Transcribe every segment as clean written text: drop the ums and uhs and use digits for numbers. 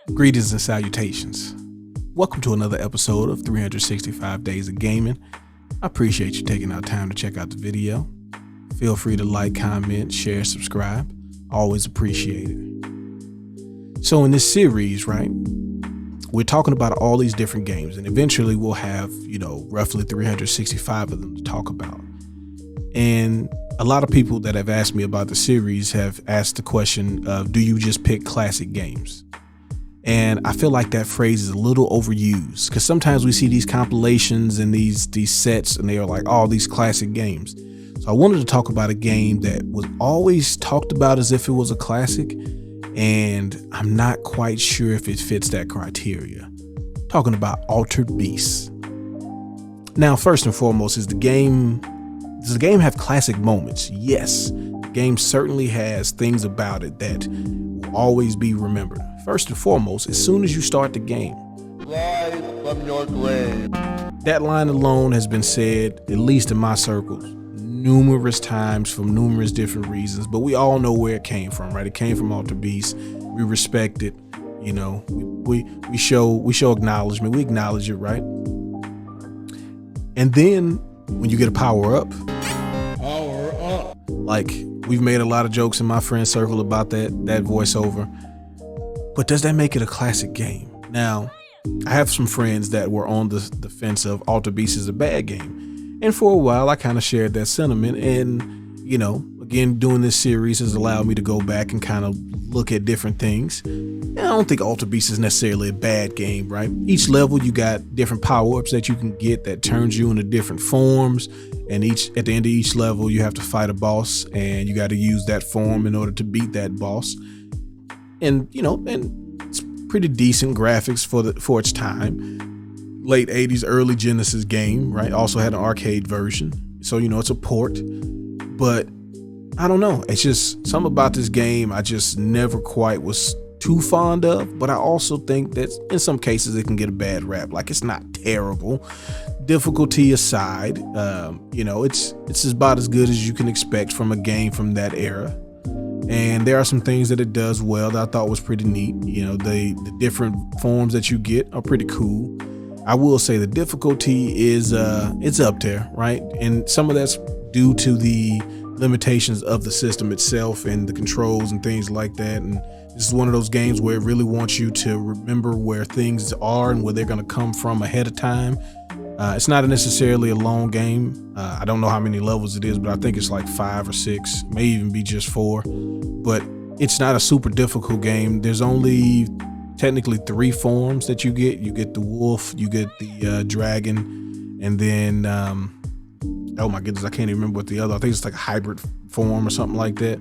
Greetings and salutations. Welcome to another episode of 365 Days of Gaming. I appreciate you taking out time to check out the video. Feel free to like, comment, share, subscribe. Always appreciate it. So in this series, right, we're talking about all these different games, and eventually we'll have, roughly 365 of them to talk about. And a lot of people that have asked me about the series have asked the question of, do you just pick classic games? And I feel like that phrase is a little overused, because sometimes we see these compilations and these sets and they are like, oh, these classic games. So I wanted to talk about a game that was always talked about as if it was a classic, and I'm not quite sure if it fits that criteria. Talking about Altered Beast. Now, first and foremost, does the game have classic moments? Yes, the game certainly has things about it that will always be remembered. First and foremost, as soon as you start the game, Rise from your grave. that line alone has been said, at least in my circles, numerous times from numerous different reasons, but we all know where it came from, right? It came from Altered Beast. We respect it, we show acknowledgement. We acknowledge it, right? And then when you get a power up, like we've made a lot of jokes in my friend circle about that voiceover. But does that make it a classic game? Now, I have some friends that were on the fence of Altered Beast is a bad game. And for a while, I kind of shared that sentiment. And, again, doing this series has allowed me to go back and kind of look at different things. And I don't think Altered Beast is necessarily a bad game, right? Each level, you got different power-ups that you can get that turns you into different forms. And at the end of each level, you have to fight a boss, and you got to use that form in order to beat that boss. And it's pretty decent graphics for its time. Late 80s, early Genesis game, right? Also had an arcade version. So, it's a port. But I don't know. It's just something about this game I just never quite was too fond of. But I also think that in some cases it can get a bad rap. Like, it's not terrible. Difficulty aside, it's about as good as you can expect from a game from that era. And there are some things that it does well that I thought was pretty neat. The different forms that you get are pretty cool. I will say the difficulty is it's up there, right? And some of that's due to the limitations of the system itself and the controls and things like that. And this is one of those games where it really wants you to remember where things are and where they're going to come from ahead of time. It's not necessarily a long game. I don't know how many levels it is, but I think it's like 5 or 6, may even be just 4. But it's not a super difficult game. There's only technically 3 forms that you get. You get the wolf, you get the dragon, and then, oh my goodness, I can't even remember what the other, I think it's like a hybrid form or something like that.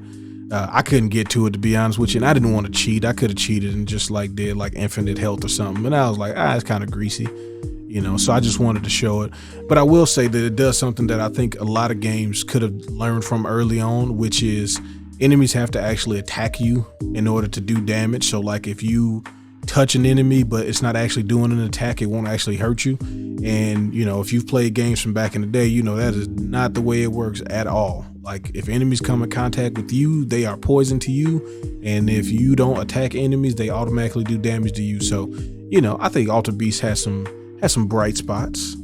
I couldn't get to it, to be honest with you, and I didn't want to cheat. I could have cheated and just did infinite health or something, and I was like, it's kind of greasy. So I just wanted to show it. But I will say that it does something that I think a lot of games could have learned from early on, which is enemies have to actually attack you in order to do damage. So if you touch an enemy, but it's not actually doing an attack, it won't actually hurt you. And, if you've played games from back in the day, that is not the way it works at all. If enemies come in contact with you, they are poison to you. And if you don't attack enemies, they automatically do damage to you. So, I think Altered Beast has some bright spots.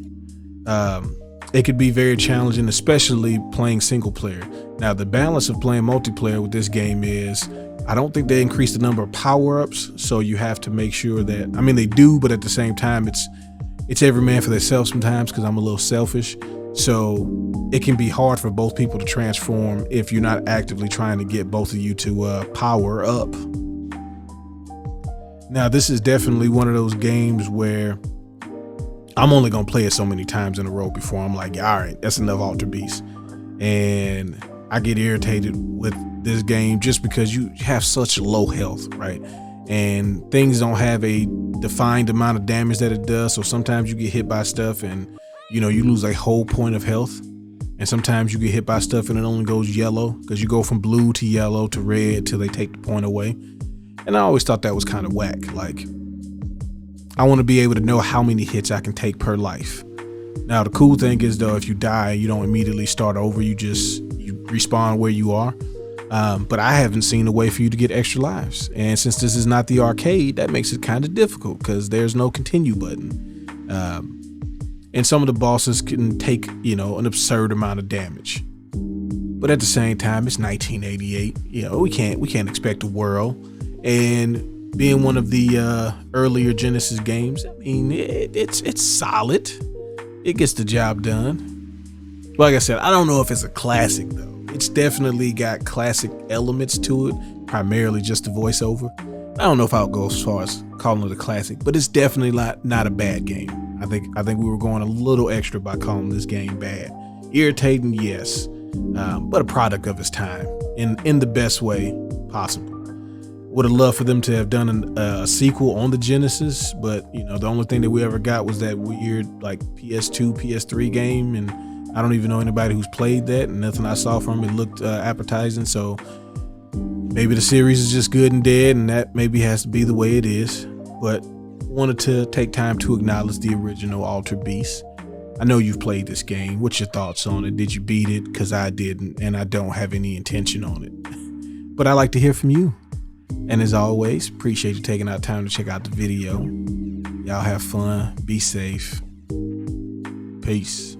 It could be very challenging, especially playing single player. Now, the balance of playing multiplayer with this game is, I don't think they increase the number of power-ups, so you have to make sure that, they do, but at the same time, it's every man for themselves sometimes, because I'm a little selfish. So it can be hard for both people to transform if you're not actively trying to get both of you to power up. Now, this is definitely one of those games where I'm only going to play it so many times in a row before I'm like, all right, that's enough Altered Beast. And I get irritated with this game just because you have such low health, right? And things don't have a defined amount of damage that it does. So sometimes you get hit by stuff and, you lose a whole point of health. And sometimes you get hit by stuff and it only goes yellow, because you go from blue to yellow to red till they take the point away. And I always thought that was kind of whack. I want to be able to know how many hits I can take per life. Now, the cool thing is, though, if you die, you don't immediately start over. You respawn where you are. But I haven't seen a way for you to get extra lives. And since this is not the arcade, that makes it kind of difficult because there's no continue button. And some of the bosses can take, an absurd amount of damage. But at the same time, it's 1988. We can't expect a world. And being one of the earlier Genesis games, I mean, it's solid. It gets the job done. Like I said, I don't know if it's a classic though. It's definitely got classic elements to it, primarily just the voiceover. I don't know if I'll go as far as calling it a classic, but it's definitely not a bad game. I think we were going a little extra by calling this game bad. Irritating, yes, but a product of its time in the best way possible. Would have loved for them to have done a sequel on the Genesis, but the only thing that we ever got was that weird like PS2, PS3 game, and I don't even know anybody who's played that, and nothing I saw from it looked appetizing. So maybe the series is just good and dead, and that maybe has to be the way it is. But wanted to take time to acknowledge the original Altered Beast. I know you've played this game. What's your thoughts on it? Did you beat it? Because I didn't, and I don't have any intention on it. But I like to hear from you. And as always, appreciate you taking out time to check out the video. Y'all have fun. Be safe. Peace.